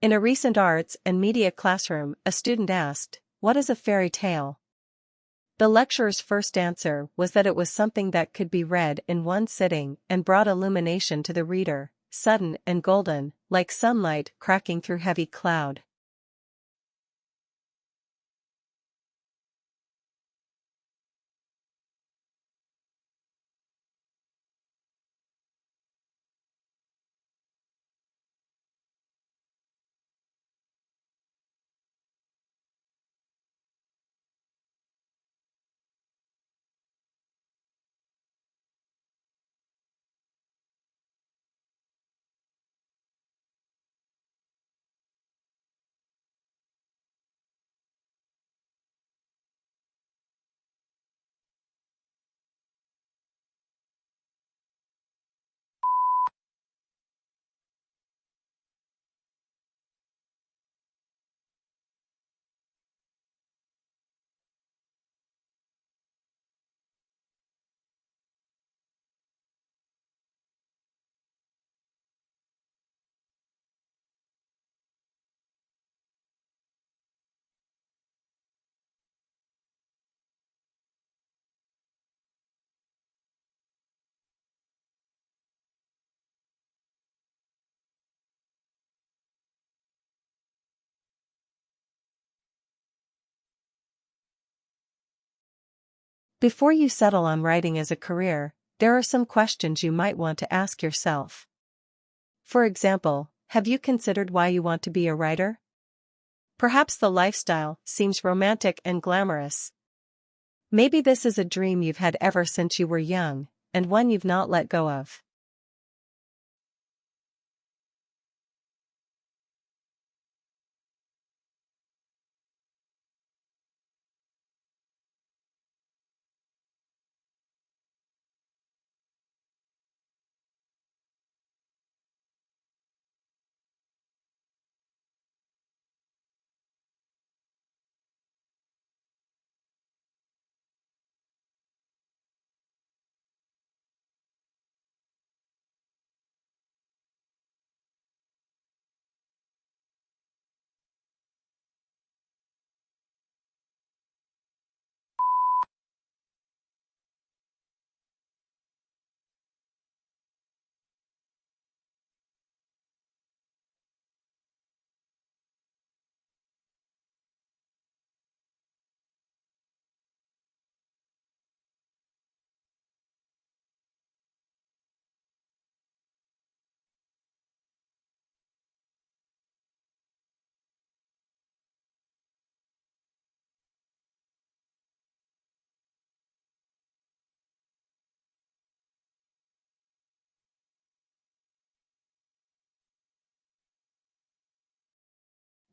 In a recent arts and media classroom, a student asked, "What is a fairy tale?" The lecturer's first answer was that it was something that could be read in one sitting and brought illumination to the reader, sudden and golden, like sunlight cracking through heavy cloud. Before you settle on writing as a career, there are some questions you might want to ask yourself. For example, have you considered why you want to be a writer? Perhaps the lifestyle seems romantic and glamorous. Maybe this is a dream you've had ever since you were young, and one you've not let go of.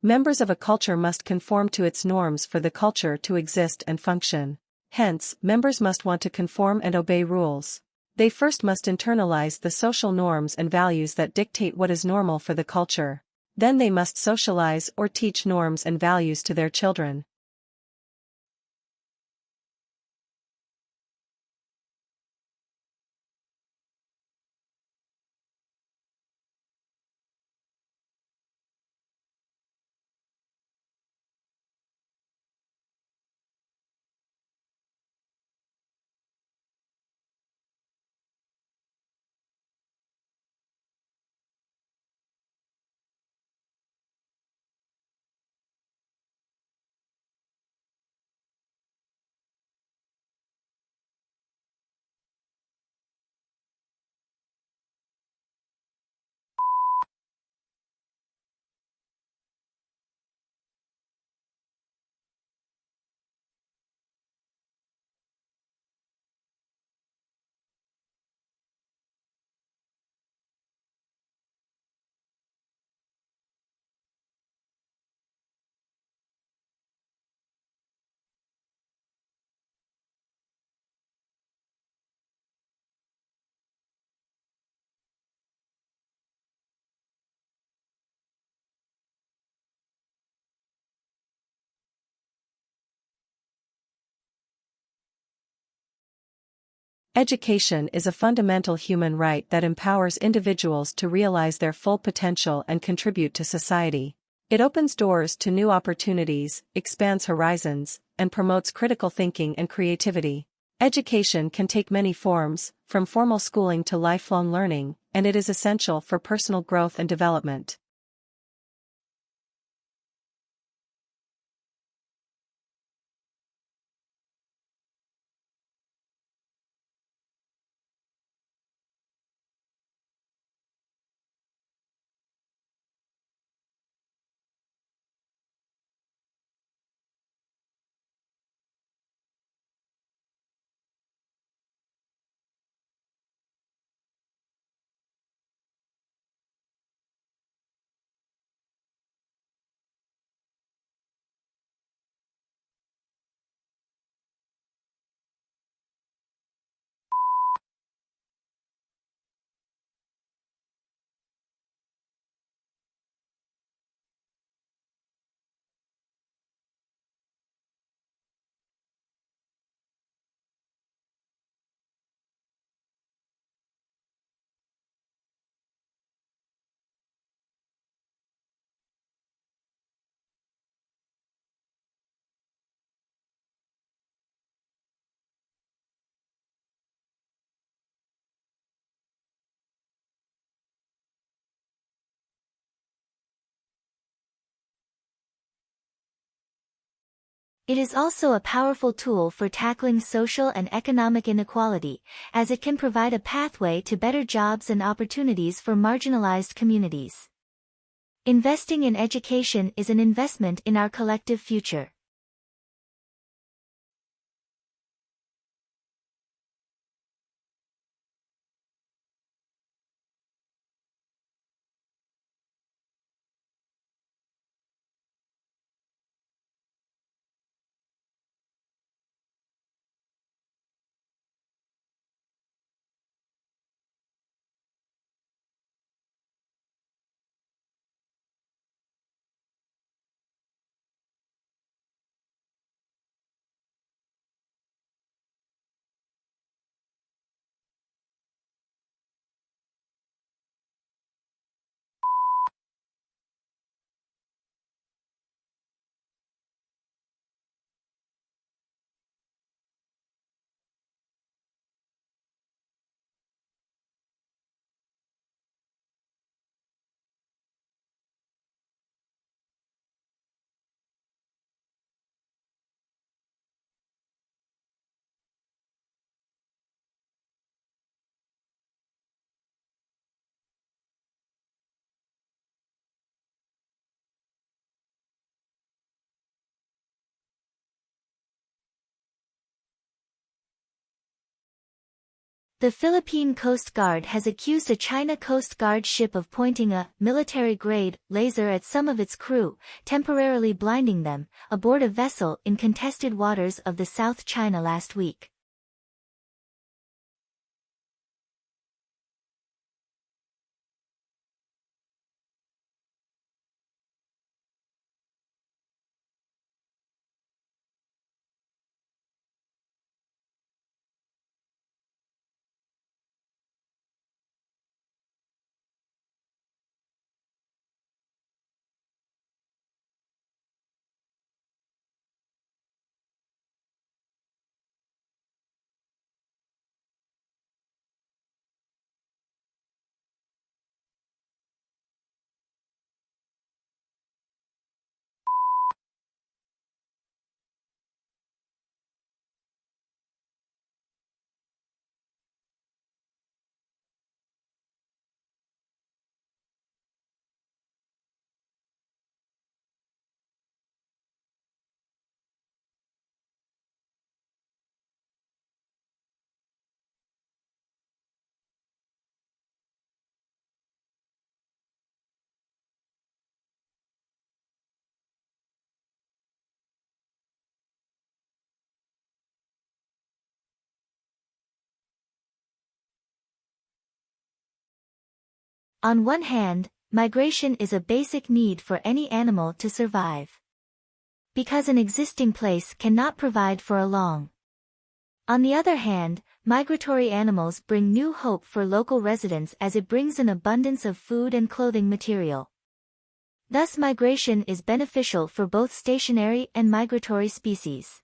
Members of a culture must conform to its norms for the culture to exist and function. Hence, members must want to conform and obey rules. They first must internalize the social norms and values that dictate what is normal for the culture. Then they must socialize or teach norms and values to their children. Education is a fundamental human right that empowers individuals to realize their full potential and contribute to society. It opens doors to new opportunities, expands horizons, and promotes critical thinking and creativity. Education can take many forms, from formal schooling to lifelong learning, and it is essential for personal growth and development. It is also a powerful tool for tackling social and economic inequality, as it can provide a pathway to better jobs and opportunities for marginalized communities. Investing in education is an investment in our collective future. The Philippine Coast Guard has accused a China Coast Guard ship of pointing a military-grade laser at some of its crew, temporarily blinding them, aboard a vessel in contested waters of the South China last week. On one hand, migration is a basic need for any animal to survive. Because an existing place cannot provide for a long. On the other hand, migratory animals bring new hope for local residents as it brings an abundance of food and clothing material. Thus migration is beneficial for both stationary and migratory species.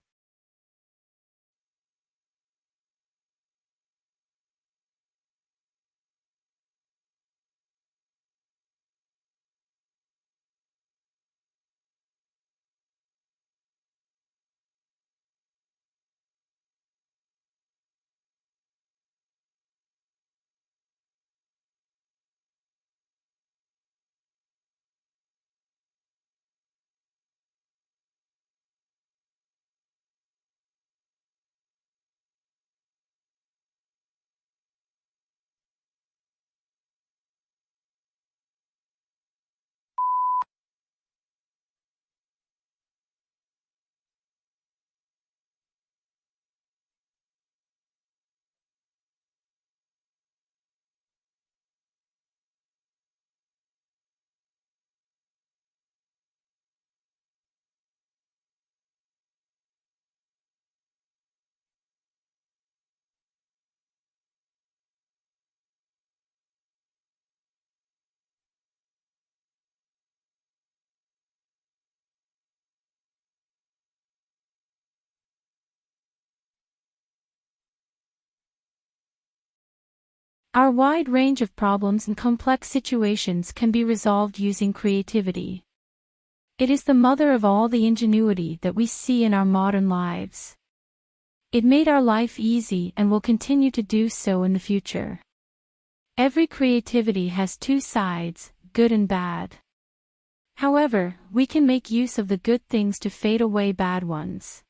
Our wide range of problems and complex situations can be resolved using creativity. It is the mother of all the ingenuity that we see in our modern lives. It made our life easy and will continue to do so in the future. Every creativity has two sides, good and bad. However, we can make use of the good things to fade away bad ones.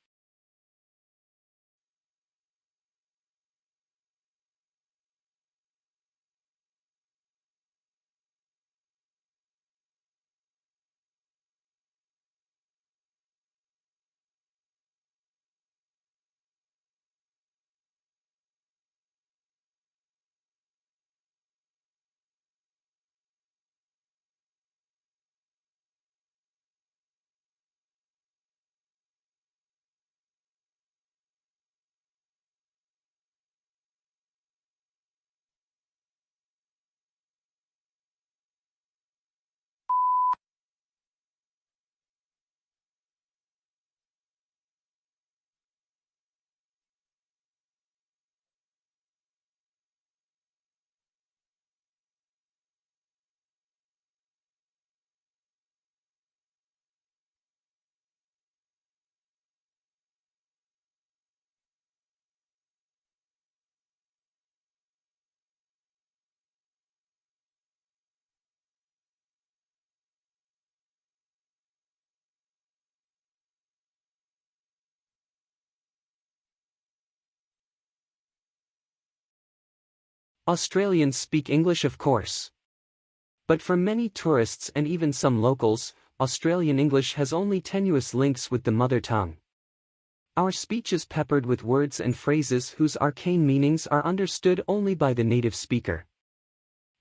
Australians speak English, of course. But for many tourists and even some locals, Australian English has only tenuous links with the mother tongue. Our speech is peppered with words and phrases whose arcane meanings are understood only by the native speaker.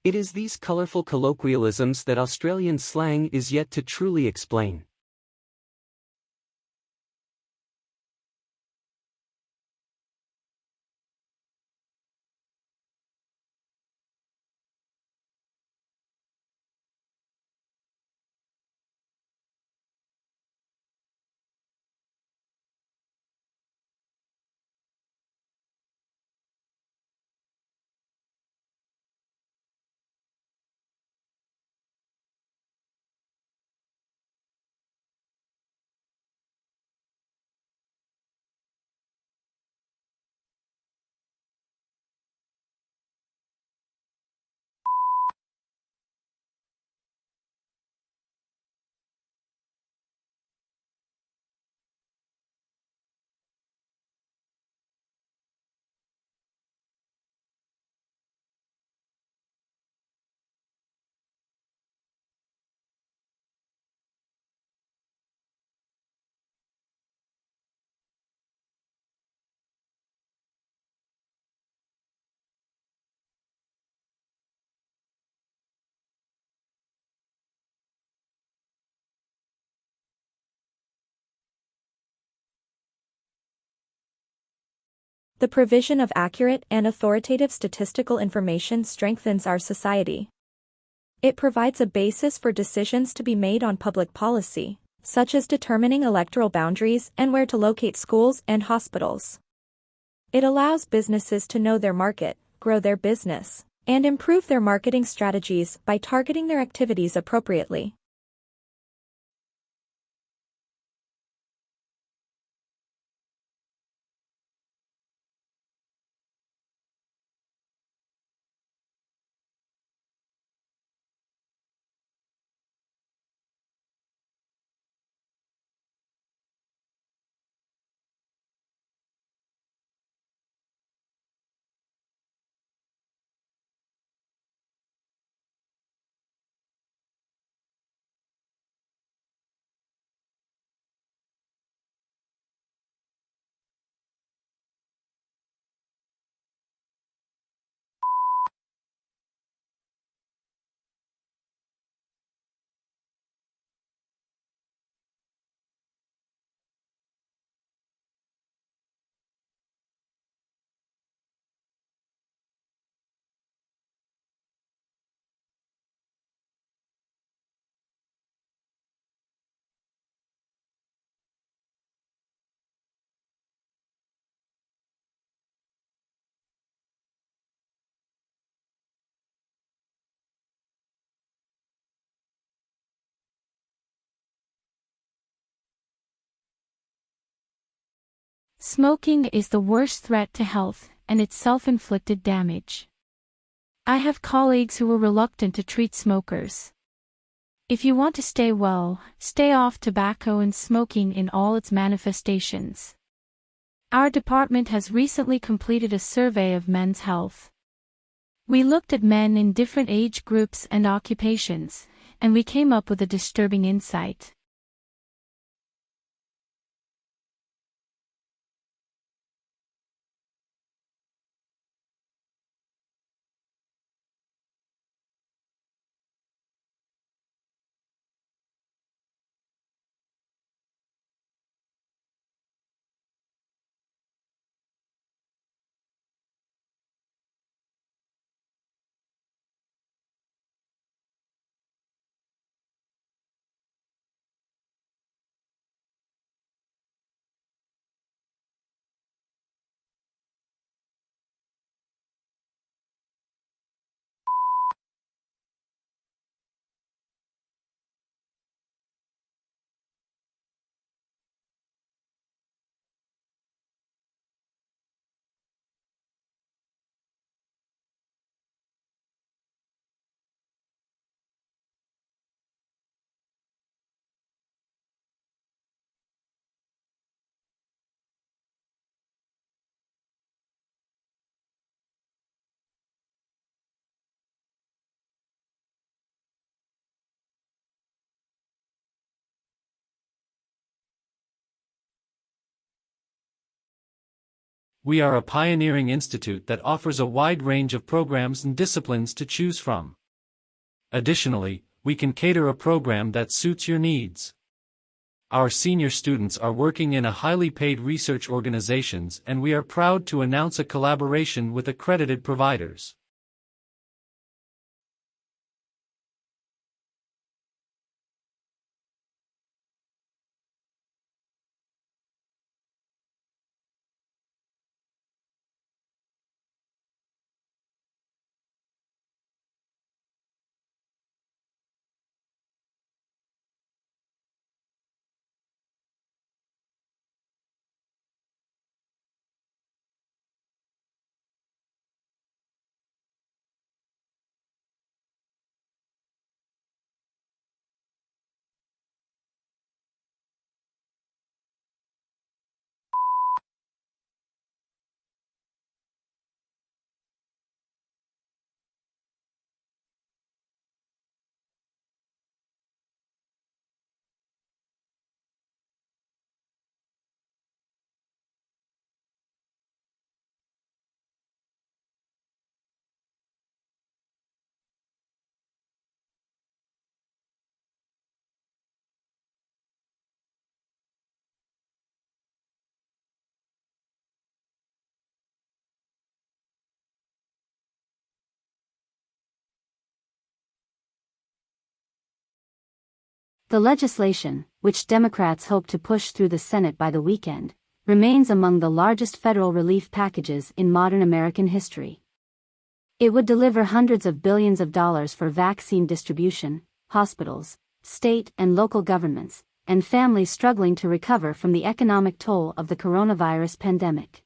It is these colorful colloquialisms that Australian slang is yet to truly explain. The provision of accurate and authoritative statistical information strengthens our society. It provides a basis for decisions to be made on public policy, such as determining electoral boundaries and where to locate schools and hospitals. It allows businesses to know their market, grow their business, and improve their marketing strategies by targeting their activities appropriately. Smoking is the worst threat to health, and it's self-inflicted damage. I have colleagues who are reluctant to treat smokers. If you want to stay well, stay off tobacco and smoking in all its manifestations. Our department has recently completed a survey of men's health. We looked at men in different age groups and occupations, and we came up with a disturbing insight. We are a pioneering institute that offers a wide range of programs and disciplines to choose from. Additionally, we can cater a program that suits your needs. Our senior students are working in a highly paid research organizations, and we are proud to announce a collaboration with accredited providers. The legislation, which Democrats hope to push through the Senate by the weekend, remains among the largest federal relief packages in modern American history. It would deliver hundreds of billions of dollars for vaccine distribution, hospitals, state and local governments, and families struggling to recover from the economic toll of the coronavirus pandemic.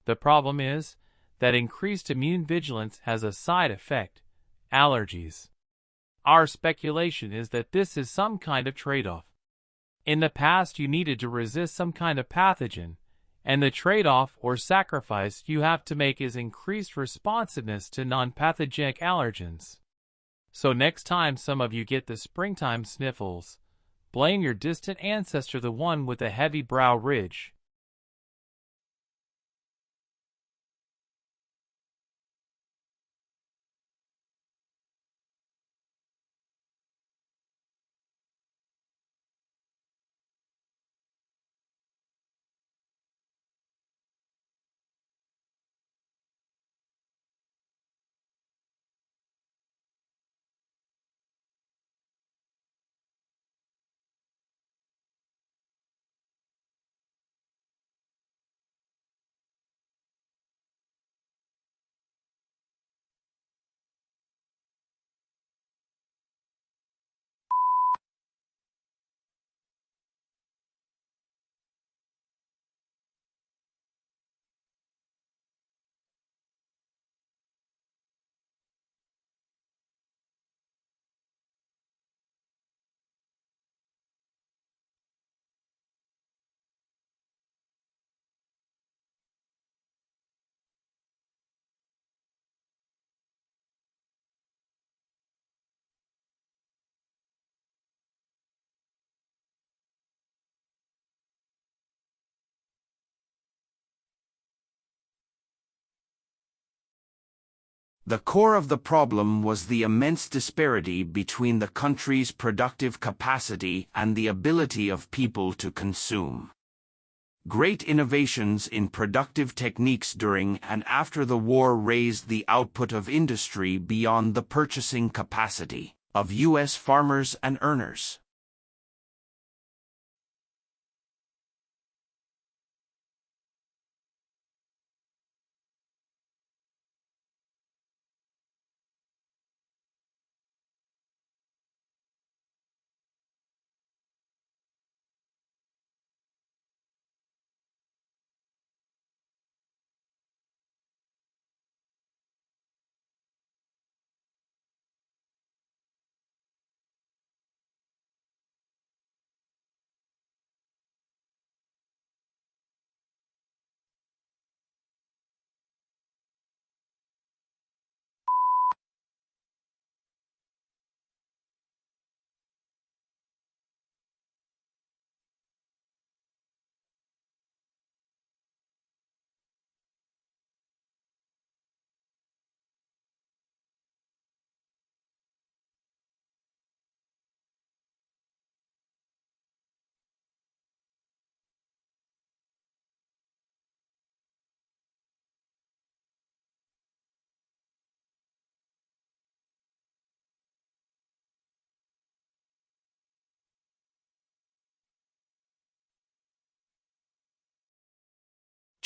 The problem is that increased immune vigilance has a side effect: allergies. Our speculation is that this is some kind of trade-off. In the past, you needed to resist some kind of pathogen, and the trade-off or sacrifice you have to make is increased responsiveness to non-pathogenic allergens. So next time some of you get the springtime sniffles, blame your distant ancestor, the one with the heavy brow ridge. The core of the problem was the immense disparity between the country's productive capacity and the ability of people to consume. Great innovations in productive techniques during and after the war raised the output of industry beyond the purchasing capacity of U.S. farmers and earners.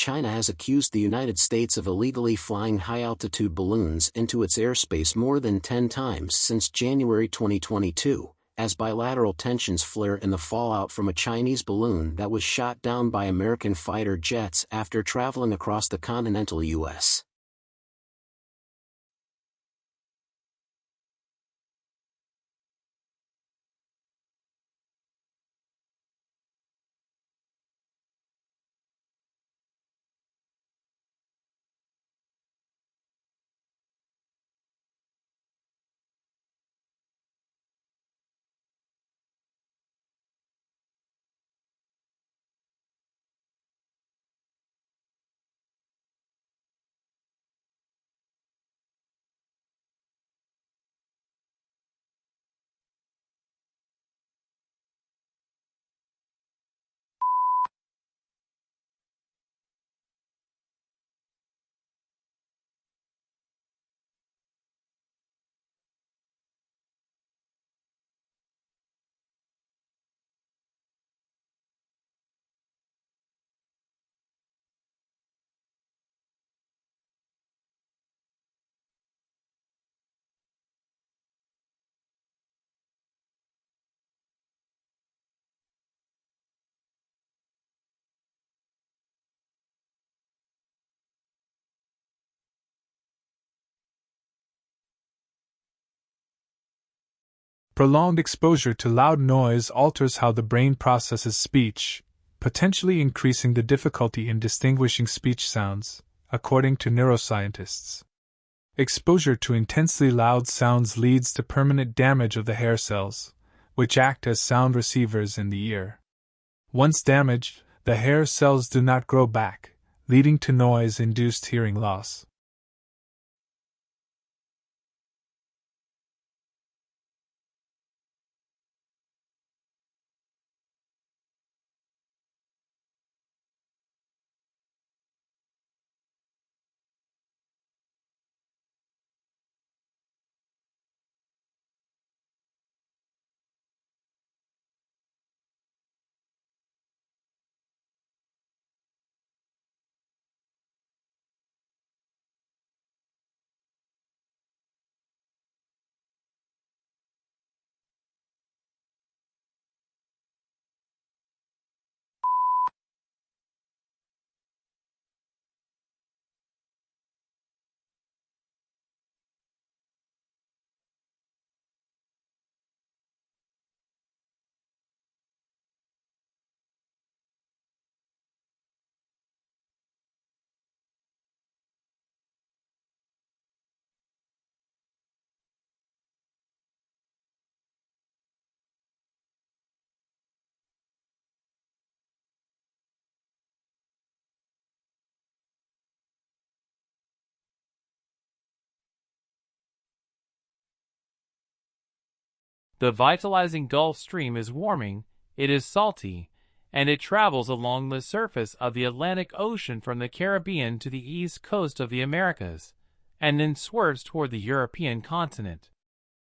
China has accused the United States of illegally flying high-altitude balloons into its airspace more than 10 times since January 2022, as bilateral tensions flare in the fallout from a Chinese balloon that was shot down by American fighter jets after traveling across the continental U.S. Prolonged exposure to loud noise alters how the brain processes speech, potentially increasing the difficulty in distinguishing speech sounds, according to neuroscientists. Exposure to intensely loud sounds leads to permanent damage of the hair cells, which act as sound receivers in the ear. Once damaged, the hair cells do not grow back, leading to noise-induced hearing loss. The vitalizing Gulf Stream is warming, it is salty, and it travels along the surface of the Atlantic Ocean from the Caribbean to the east coast of the Americas, and then swerves toward the European continent.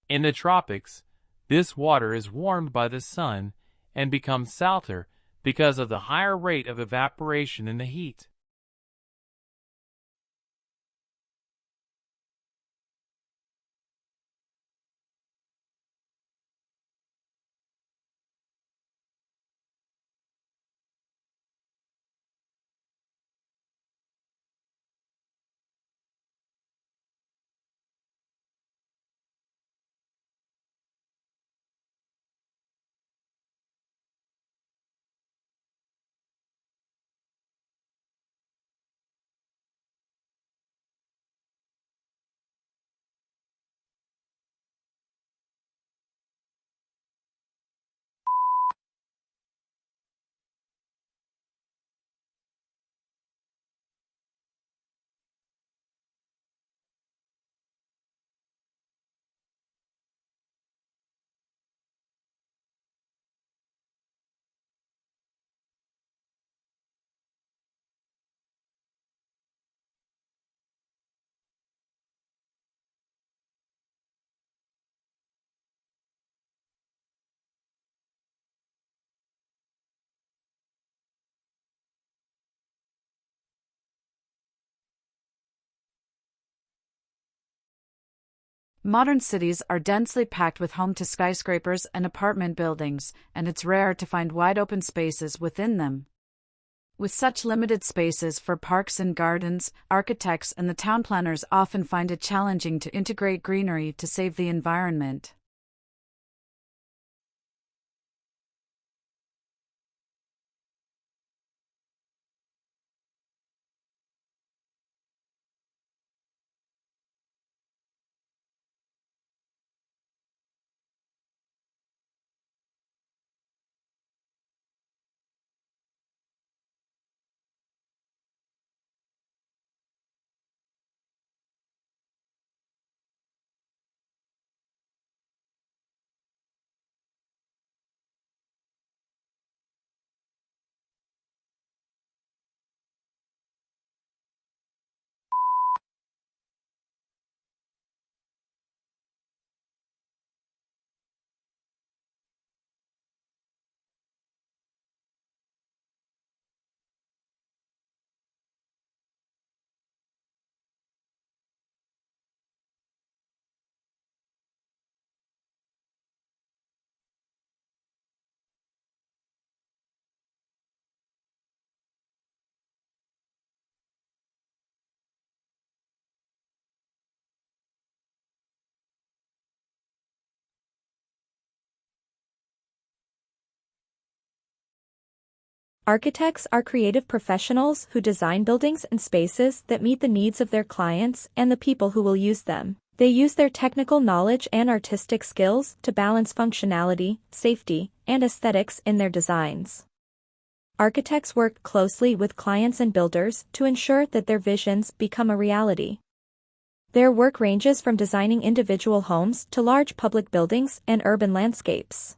In the tropics, this water is warmed by the sun and becomes salter because of the higher rate of evaporation in the heat. Modern cities are densely packed with home to skyscrapers and apartment buildings, and it's rare to find wide-open spaces within them. With such limited spaces for parks and gardens, architects and the town planners often find it challenging to integrate greenery to save the environment. Architects are creative professionals who design buildings and spaces that meet the needs of their clients and the people who will use them. They use their technical knowledge and artistic skills to balance functionality, safety, and aesthetics in their designs. Architects work closely with clients and builders to ensure that their visions become a reality. Their work ranges from designing individual homes to large public buildings and urban landscapes.